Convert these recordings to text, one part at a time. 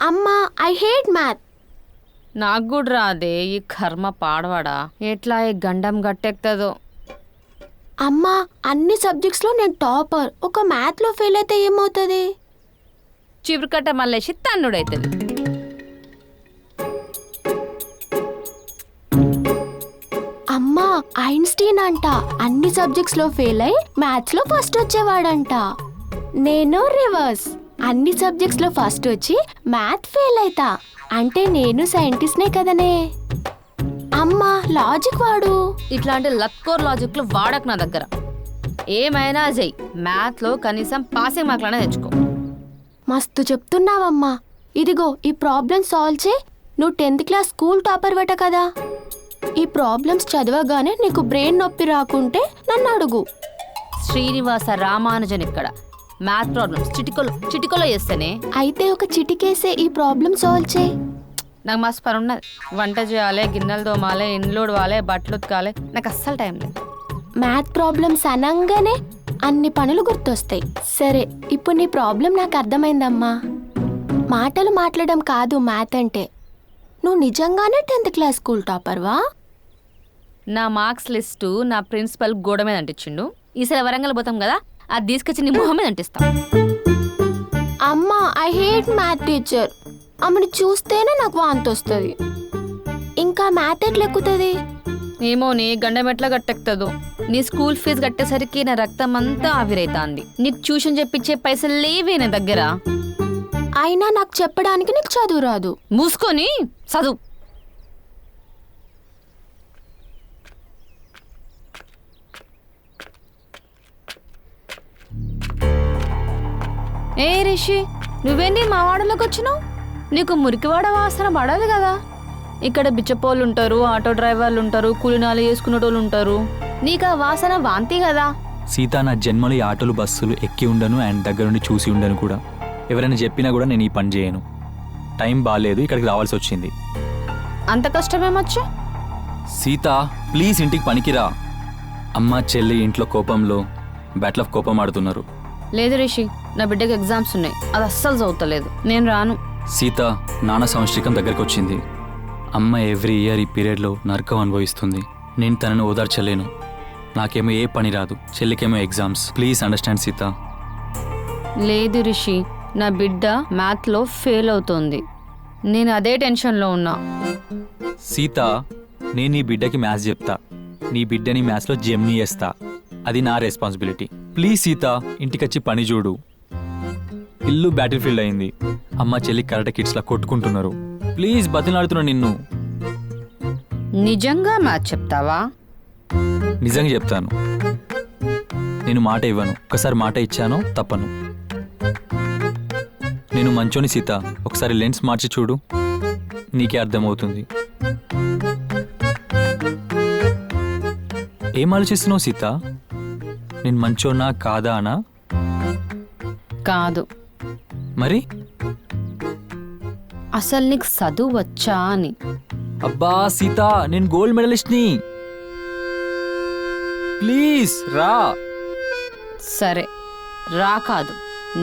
అమ్మా I hate math. నాకు కూడా రాదే ఈ కర్మ పాడవాడా. ఎట్లా ఈ గండం గట్టెక్తదో. అమ్మా అన్ని సబ్జెక్ట్స్లో నేను టాపర్. ఒక మ్యాథ్లో ఫెయిల్ అయితే ఏమవుతుంది? చివరికట్ట మళ్ళేసి తన్నుడైతుంది. అమ్మా ఐన్స్టీన్ అంట అన్ని సబ్జెక్ట్స్లో ఫెయిల్ అయి మ్యాథ్స్లో ఫస్ట్ వచ్చేవాడంట. నేను రివర్స్, అన్ని సబ్జెక్ట్స్లో ఫస్ట్ వచ్చి మ్యాథ్ ఫెయిల్ అవుతా. అంటే నేను సైంటిస్ట్నే కదనే. అమ్మా లాజిక్ వాడు. ఇట్లాంటి లక్కోర్ లాజిక్లు వాడకు నా దగ్గర. ఏమైనా చెయ్యి, మ్యాథ్లో కనీసం పాసింగ్ మార్కులనే తెచ్చుకో. మస్తు చెప్తున్నావమ్మా. ఇదిగో ఈ ప్రాబ్లం సాల్వ్ చేయి. నువ్వు 10th క్లాస్ స్కూల్ టాపర్ వట కదా. ఈ ప్రాబ్లమ్స్ చదవగానే నీకు బ్రెయిన్ నొప్పి రాకుంటే నన్ను అడుగు. శ్రీనివాస రామానుజన్ ఇక్కడ. మ్యాథ్ ప్రాబ్లమ్స్ చిటికలో చేస్తేనే. అయితే ఒక చిటికేసే ఈ ప్రాబ్లం సాల్వ్ చేయి. నాకు మస్తు పని ఉన్నది. వంట చేయాలి, గిన్నెలు తోమాలి, ఇండ్లు ఉడవాలి, బట్టలు ఉతకాలి. నాకు అస్సలు టైం లేదు. మ్యాథ్ ప్రాబ్లమ్స్ అనగానే అన్ని పనులు గుర్తొస్తాయి. సరే ఇప్పుడు నీ ప్రాబ్లం నాకు అర్థమైందమ్మా. మాటలు మాట్లాడడం కాదు మ్యాథ్ అంటే. నువ్వు నిజంగానే 10th క్లాస్ స్కూల్ టాపర్వా? నా మార్క్స్ లిస్టు నా ప్రిన్సిపల్ గోడ మీద అంటించిండు. ఈసారి వరంగల్ పోతాం కదా, అది తీసుకొచ్చి నీ మొహం మీద అంటిస్తాం. అమ్మా ఐ హేట్ మ్యాథ్ టీచర్. ఆమెను చూస్తేనే నాకు వాంతి వస్తుంది. ఇంకా మ్యాథ్ ఎట్లా ఎక్కుతుంది? ఏమో నీ గండం ఎట్లా గట్టెక్కుతుందో. నీ స్కూల్ ఫీజు కట్టేసరికి నా రక్తం అంతా ఆవిరైతాంది. నీకు ట్యూషన్ చెప్పించే పైసలు లేవే నా దగ్గర. అయినా నాకు చెప్పడానికి నీకు చదువు రాదు. మూసుకొని చదువు. ఏ రిషి, నువ్వేంటి మా వాడలోకి వచ్చినావు? నీకు మురికివాడ వాసన పడదు కదా. ఇక్కడ బిచ్చపోళ్ళు ఉంటారు, ఆటో డ్రైవర్లు ఉంటారు, కూలినాలు చేసుకునేటోళ్ళు ఉంటారు. నీకు ఆ వాసన వాంతి కదా. సీత, నా జన్మలో ఈ ఆటోలు బస్సులు ఎక్కి ఉండను అండ్ దగ్గరుండి చూసి ఉండను కూడా. ఎవరైనా చెప్పినా కూడా నేను ఈ పని చేయను. టైం బాగాలేదు, ఇక్కడికి రావాల్సి వచ్చింది. అంత కష్టమేమొచ్చా? సీత ప్లీజ్ ఇంటికి పనికిరా. అమ్మ చెల్లి ఇంట్లో కోపంలో బ్యాటిల్ ఆఫ్ కోపం ఆడుతున్నారు. లేదు రిషి, నా బిడ్డకి ఎగ్జామ్స్ ఉన్నాయి, అది అస్సలు చదువుతలేదు. నేను రాను. సీత, నాన్న సంవత్సరికం దగ్గరికి వచ్చింది. అమ్మ ఎవ్రీ ఇయర్ ఈ పీరియడ్లో నరకం అనుభవిస్తుంది. నేను తనను ఓదార్చలేను. నాకేమో ఏ పని రాదు, చెల్లికేమో ఎగ్జామ్స్. Please understand Sita. లేదు రిషి, నా బిడ్డ మ్యాథ్లో ఫెయిల్ అవుతోంది. నేను అదే టెన్షన్లో ఉన్నా. సీత, నేను నీ బిడ్డకి మ్యాథ్స్ చెప్తా, నీ బిడ్డని మ్యాథ్స్లో జెమ్ని చేస్తా. అది నా రెస్పాన్సిబిలిటీ. ప్లీజ్ సీత, ఇంటికొచ్చి పని చూడు. ఇల్లు బ్యాటిల్ ఫీల్డ్ అయింది. అమ్మ చెల్లి కరాటే కిడ్స్లా కొట్టుకుంటున్నారు. ప్లీజ్ బతిలాడుతున్నా నిన్ను. నిజంగా మ్యాథ్స్ చెప్తావా? నిజంగా చెప్తాను. నేను మాట ఇవ్వను. ఒకసారి మాట ఇచ్చాను, తప్పను. నేను మంచోని సీత, ఒకసారి లెన్స్ మార్చి చూడు, నీకే అర్థమవుతుంది. ఏం ఆలోచిస్తున్నావు సీత? నేను మంచోనా కాదా అనా? కాదు. మరి అసలు నీకు చదువు వచ్చా అని. అబ్బా సీత, నేను గోల్డ్ మెడలిస్ట్ని. ప్లీజ్ రా. సరే రా కాదు,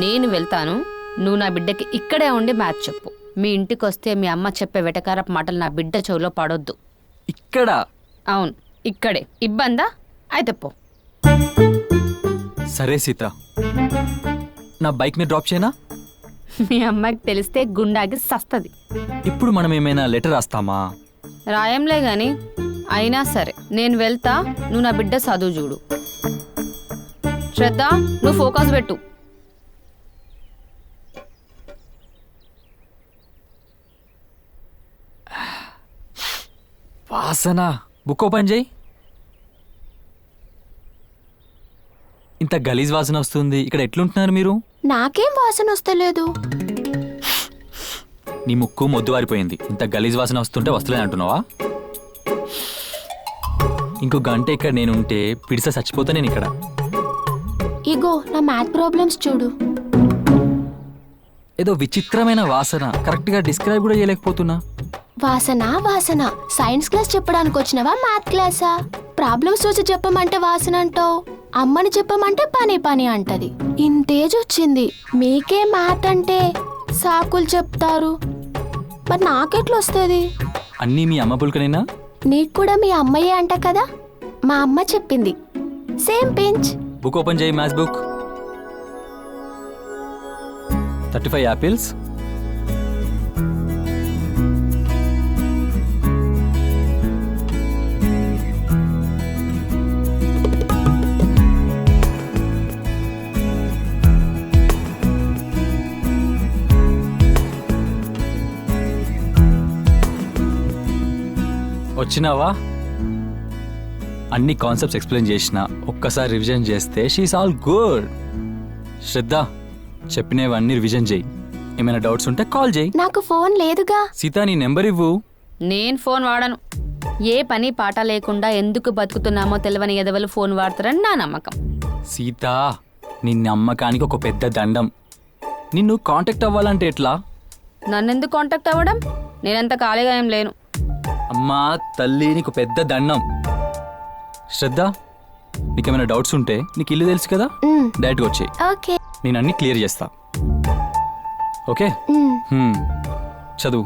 నేను వెళ్తాను. నువ్వు నా బిడ్డకి ఇక్కడే ఉండి మ్యాథ్స్ చెప్పు. మీ ఇంటికి వస్తే మీ అమ్మ చెప్పే వెటకారపు మాటలు నా బిడ్డ చెవిలో పడొద్దు. ఇక్కడ? అవును, ఇక్కడే. ఇబ్బందా? అయితే పో. సరే సీత, నా బైక్ మీద డ్రాప్ చేయనా? మీ అమ్మాయికి తెలిస్తే గుండాకి సస్తది. ఇప్పుడు మనం ఏమైనా లెటర్ రాస్తామా? రాయంలే గాని. అయినా సరే నేను వెళ్తా, నువ్వు నా బిడ్డ చదువు చూడు. శ్రద్ధ, నువ్వు ఫోకస్ పెట్టు. వాసన. బుక్ ఓపెన్ చేయి. ఇంత గలీజ్ వాసన వస్తుంది. ఇక్కడ ఎట్లుంటున్నారు మీరు? నాకేం వాసన వస్తలేదు. నీ ముక్కు మొద్దు వారిపోయింది. ఇంత గలీజ్ వాసన వస్తుంటే వస్తలేదు అంటున్నావా? ఇంకో గంట ఇక్కడ నేను ఉంటే పిడిస చచ్చిపోతా నేను ఇక్కడ. ఇగో నా మ్యాథ్ ప్రాబ్లమ్స్ చూడు. ఏదో విచిత్రమైన వాసన, కరెక్ట్గా డిస్క్రైబ్ కూడా చేయలేకపోతున్నా. వాసన వాసన. సైన్స్ క్లాస్ చెప్పడానికి వచ్చినవా మ్యాథ్ క్లాసా? ప్రాబ్లమ్స్ చూసి చెప్పమంటే వాసన అంటావు, అమ్మని చెప్పమంటే పని పని అంటది. ఇంతేజ్ వచ్చింది, మీకే మ్యాథ్ అంటే సాకులు చెప్తారు. మరి నాకెట్లా వస్తుంది? అన్నీ మీ అమ్మ పులకనేనా? నీకు కూడా మీ అమ్మయ్యే అంట కదా. మా అమ్మ చెప్పింది. Same pinch. బుక్ ఓపెన్ చేయి, మ్యాథ్స్ బుక్. 35 యాపిల్స్, వచ్చినావా? అన్ని కాన్సెప్ట్స్ ఎక్స్ప్లెయిన్ చేసిన, ఒక్కసారి రివిజన్ చేస్తే షీఈస్ ఆల్ గుడ్. శ్రద్ధ, చెప్పినవన్నీ రివిజన్ చేయి. ఏమైనా డౌట్స్ ఉంటే కాల్ చేయి. నాకు ఫోన్ లేదుగా. సీత, నీ నెంబర్ ఇవ్వు. నేను ఫోన్ వాడను. ఏ పని పాట లేకుండా ఎందుకు బతుకుతున్నామో తెలియని ఎదవలు ఫోన్ వాడతారని నా నమ్మకం. సీత, నీ నమ్మకానికి ఒక పెద్ద దండం. నిన్ను కాంటాక్ట్ అవ్వాలంటే ఎట్లా? నన్నెందుకు కాంటాక్ట్ అవ్వడం? నేనంత ఖాళీగా ఏం లేను. అమ్మా తల్లి, నీకు పెద్ద దండం. శ్రద్ధ, నీకేమైనా డౌట్స్ ఉంటే నీకు ఇల్లు తెలుసు కదా, డైరెక్ట్గా వచ్చేయి. ఓకే. నేను అన్ని క్లియర్ చేస్తా. ఓకే, చదువు.